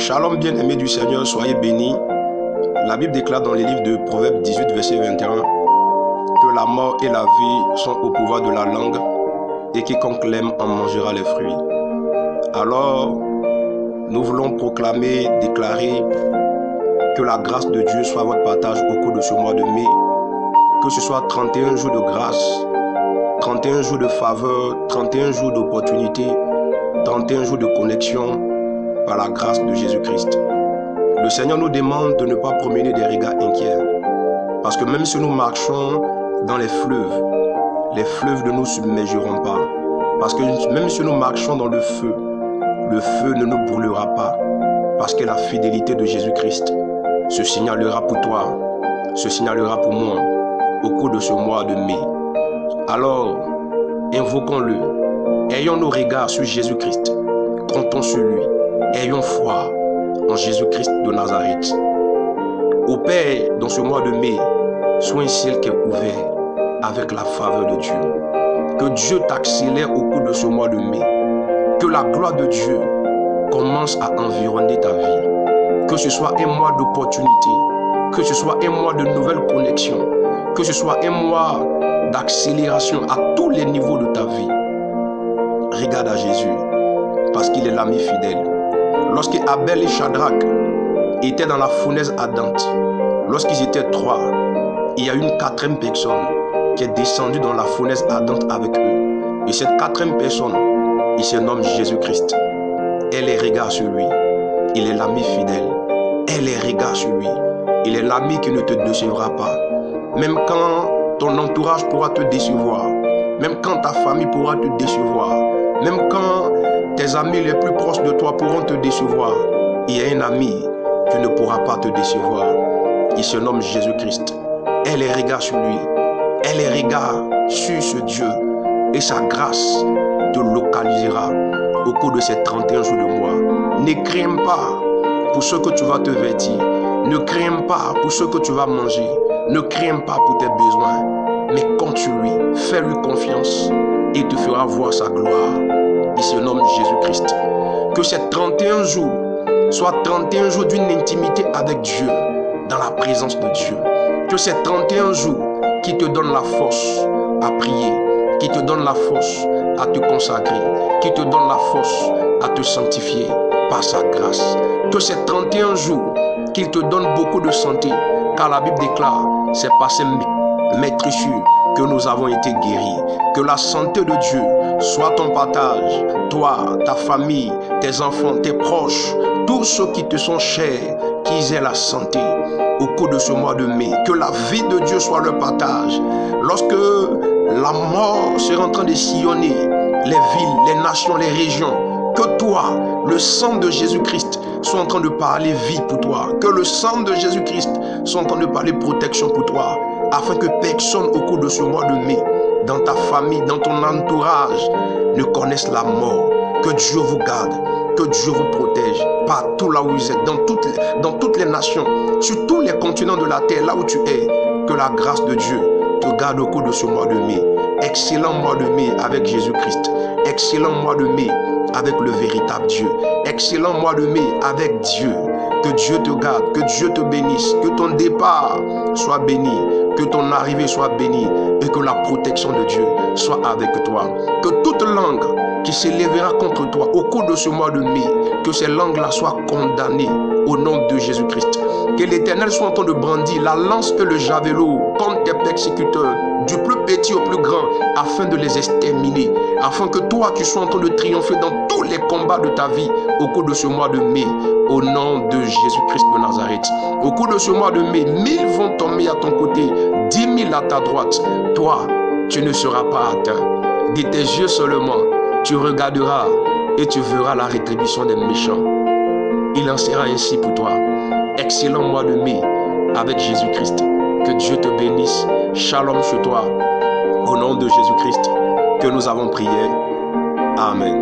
Shalom bien-aimés du Seigneur, soyez bénis. La Bible déclare dans les livres de Proverbes 18, verset 21, que la mort et la vie sont au pouvoir de la langue, et quiconque l'aime en mangera les fruits. Alors, nous voulons proclamer, déclarer que la grâce de Dieu soit votre partage au cours de ce mois de mai, que ce soit 31 jours de grâce, 31 jours de faveur, 31 jours d'opportunité, 31 jours de connexion par la grâce de Jésus-Christ. Le Seigneur nous demande de ne pas promener des regards inquiets, parce que même si nous marchons dans les fleuves ne nous submergeront pas, parce que même si nous marchons dans le feu ne nous brûlera pas, parce que la fidélité de Jésus-Christ se signalera pour toi, se signalera pour moi au cours de ce mois de mai. Alors, invoquons-le, ayons nos regards sur Jésus-Christ, comptons sur lui, ayons foi en Jésus-Christ de Nazareth. Au Père, dans ce mois de mai, soit un ciel qui est ouvert avec la faveur de Dieu. Que Dieu t'accélère au cours de ce mois de mai. Que la gloire de Dieu commence à environner ta vie. Que ce soit un mois d'opportunité, que ce soit un mois de nouvelles connexions, que ce soit un mois d'accélération à tous les niveaux de ta vie. Regarde à Jésus, parce qu'il est l'ami fidèle. Lorsque Abel et Shadrach étaient dans la fournaise ardente, lorsqu'ils étaient trois, il y a une quatrième personne qui est descendue dans la fournaise ardente avec eux. Et cette quatrième personne, il se nomme Jésus-Christ. Elle les regarde sur lui. Il est l'ami fidèle. Elle les regarde sur lui. Il est l'ami qui ne te décevra pas. Même quand ton entourage pourra te décevoir, même quand ta famille pourra te décevoir, même quand tes amis les plus proches de toi pourront te décevoir, il y a un ami qui ne pourra pas te décevoir. Il se nomme Jésus-Christ. Elle les regarde sur lui. Elle les regarde sur ce Dieu. Et sa grâce te localisera au cours de ces 31 jours de mois. Ne crains pas pour ce que tu vas te vêtir. Ne crains pas pour ce que tu vas manger. Ne crains pas pour tes besoins. Mais compte sur lui. Fais-lui confiance. Et il te fera voir sa gloire. Il se nomme Jésus-Christ. Que ces 31 jours soient 31 jours d'une intimité avec Dieu, dans la présence de Dieu. Que ces 31 jours qui te donnent la force à prier, qui te donnent la force à te consacrer, qui te donnent la force à te sanctifier par sa grâce. Que ces 31 jours qu'il te donne beaucoup de santé, car la Bible déclare, c'est par ces maîtrissures que nous avons été guéris. Que la santé de Dieu soit ton partage, toi, ta famille, tes enfants, tes proches, tous ceux qui te sont chers, qu'ils aient la santé au cours de ce mois de mai. Que la vie de Dieu soit leur partage. Lorsque la mort sera en train de sillonner les villes, les nations, les régions, que toi, le sang de Jésus-Christ, soit en train de parler vie pour toi. Que le sang de Jésus-Christ soit en train de parler protection pour toi, afin que personne au cours de ce mois de mai, dans ta famille, dans ton entourage, ne connaisse la mort. Que Dieu vous garde, que Dieu vous protège partout là où vous êtes, dans toutes les nations, sur tous les continents de la terre, là où tu es. Que la grâce de Dieu te garde au cours de ce mois de mai. Excellent mois de mai avec Jésus-Christ. Excellent mois de mai avec le véritable Dieu. Excellent mois de mai avec Dieu. Que Dieu te garde, que Dieu te bénisse, que ton départ soit béni, que ton arrivée soit bénie et que la protection de Dieu soit avec toi. Que toute langue qui s'élèvera contre toi au cours de ce mois de mai, que ces langues-là soient condamnées au nom de Jésus-Christ. Que l'Éternel soit en train de brandir la lance et le javelot contre tes persécuteurs, du plus petit au plus grand, afin de les exterminer, afin que toi tu sois en train de triompher dans tous les combats de ta vie au cours de ce mois de mai, au nom de Jésus-Christ de Nazareth. Au cours de ce mois de mai, 1000 vont tomber à ton côté, 10 000 à ta droite. Toi, tu ne seras pas atteint. De tes yeux seulement, tu regarderas et tu verras la rétribution des méchants. Il en sera ainsi pour toi. Excellent mois de mai avec Jésus-Christ. Que Dieu te bénisse. Shalom sur toi. Au nom de Jésus-Christ que nous avons prié. Amen.